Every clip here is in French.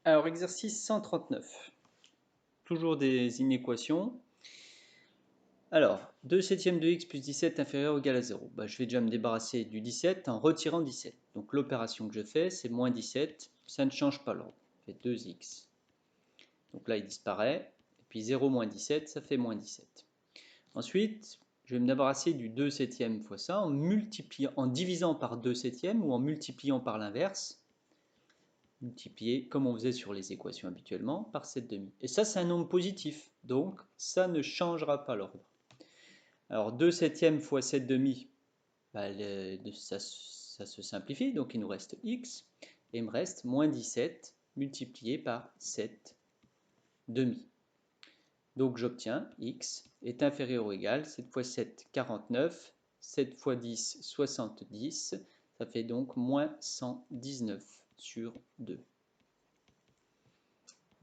Alors, exercice 139. Toujours des inéquations. Alors, 2 septièmes de x plus 17 inférieur ou égal à 0. Je vais déjà me débarrasser du 17 en retirant 17. Donc l'opération que je fais, c'est moins 17. Ça ne change pas l'ordre. Ça fait 2x. Donc là, il disparaît. Et puis 0 moins 17, ça fait moins 17. Ensuite, je vais me débarrasser du 2 septièmes fois ça en divisant par 2 septièmes ou en multipliant par l'inverse. Multiplier, comme on faisait sur les équations habituellement, par 7 demi. Et ça, c'est un nombre positif, donc ça ne changera pas l'ordre. Alors 2 septièmes fois 7 demi, ça se simplifie, donc il nous reste x, et il me reste moins 17 multiplié par 7 demi. Donc j'obtiens x est inférieur ou égal, 7 fois 7, 49, 7 fois 10, 70, ça fait donc moins 119 sur 2.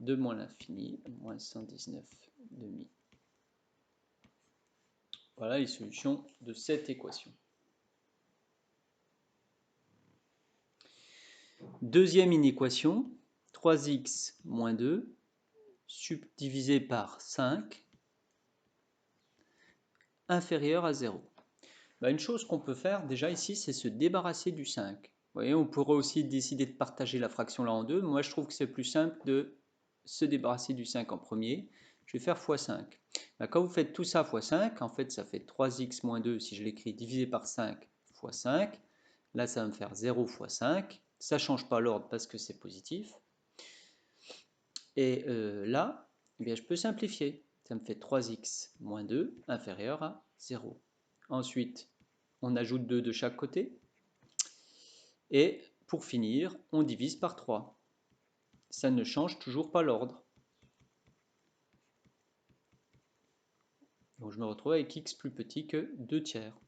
2 moins l'infini, moins 119 demi. Voilà les solutions de cette équation. Deuxième inéquation, 3x moins 2 subdivisé par 5 inférieur à 0. Une chose qu'on peut faire déjà ici, c'est se débarrasser du 5. Vous voyez, on pourrait aussi décider de partager la fraction là en deux. Moi, je trouve que c'est plus simple de se débarrasser du 5 en premier. Je vais faire x5. Quand vous faites tout ça fois 5, en fait, ça fait 3x moins 2, si je l'écris, divisé par 5 fois 5. Là, ça va me faire 0 fois 5. Ça ne change pas l'ordre parce que c'est positif. Et là, je peux simplifier. Ça me fait 3x moins 2 inférieur à 0. Ensuite, on ajoute 2 de chaque côté. Et pour finir, on divise par 3. Ça ne change toujours pas l'ordre. Donc je me retrouve avec x plus petit que 2 tiers.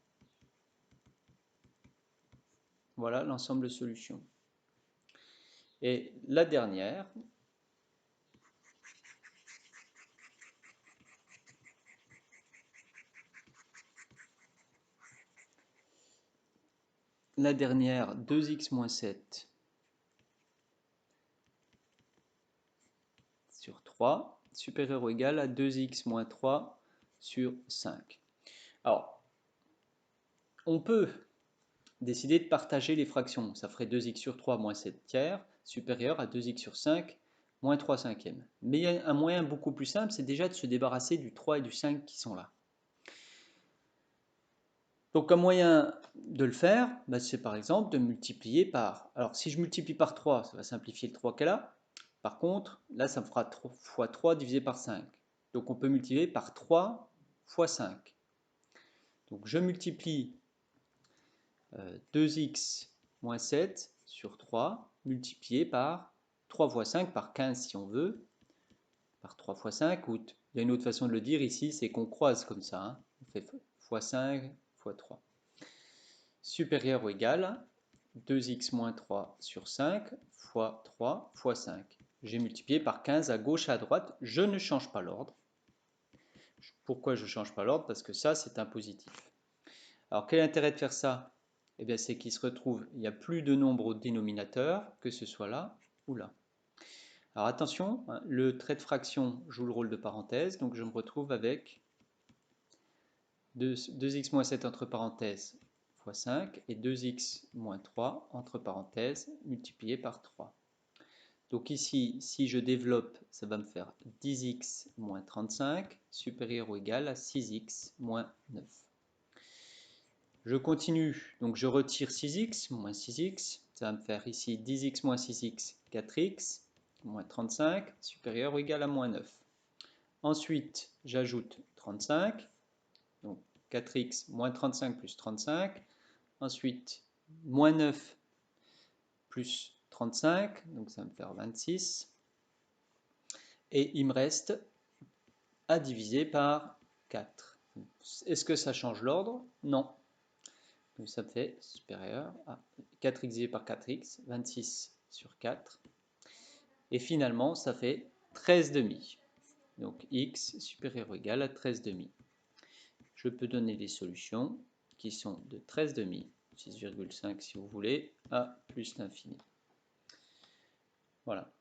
Voilà l'ensemble de solutions. Et la dernière, la dernière, 2x moins 7 sur 3, supérieur ou égal à 2x moins 3 sur 5. Alors, on peut décider de partager les fractions. Ça ferait 2x sur 3 moins 7 tiers, supérieur à 2x sur 5 moins 3 cinquièmes. Mais il y a un moyen beaucoup plus simple, c'est déjà de se débarrasser du 3 et du 5 qui sont là. Donc un moyen de le faire, c'est par exemple de multiplier par... Alors si je multiplie par 3, ça va simplifier le 3 qu'elle a. Par contre, là ça me fera 3 fois 3 divisé par 5. Donc on peut multiplier par 3 fois 5. Donc je multiplie 2x moins 7 sur 3 multiplié par 3 fois 5 par 15 si on veut, par 3 fois 5, ou il y a une autre façon de le dire ici, c'est qu'on croise comme ça, hein. On fait fois 5 fois 3. Supérieur ou égal à 2x moins 3 sur 5 fois 3 fois 5. J'ai multiplié par 15 à gauche et à droite, je ne change pas l'ordre. Pourquoi je ne change pas l'ordre? Parce que ça, c'est un positif. Alors, quel est l'intérêt de faire ça? C'est qu'il se retrouve, il n'y a plus de nombre au dénominateur, que ce soit là ou là. Alors attention, le trait de fraction joue le rôle de parenthèse, donc je me retrouve avec 2x moins 7 entre parenthèses fois 5 et 2x moins 3 entre parenthèses multiplié par 3. Donc ici, si je développe, ça va me faire 10x moins 35 supérieur ou égal à 6x moins 9. Je continue, donc je retire 6x, moins 6x, ça va me faire ici 10x moins 6x, 4x, moins 35, supérieur ou égal à moins 9. Ensuite, j'ajoute 35, donc 4x moins 35 plus 35. Ensuite, moins 9 plus 35, donc ça va me faire 26. Et il me reste à diviser par 4. Est-ce que ça change l'ordre? Non. Donc ça fait supérieur à 4x divisé par 4x, 26 sur 4. Et finalement, ça fait 13 demi. Donc x supérieur ou égal à 13 demi. Je peux donner des solutions qui sont de 13 demi, 6,5 si vous voulez, à plus l'infini. Voilà.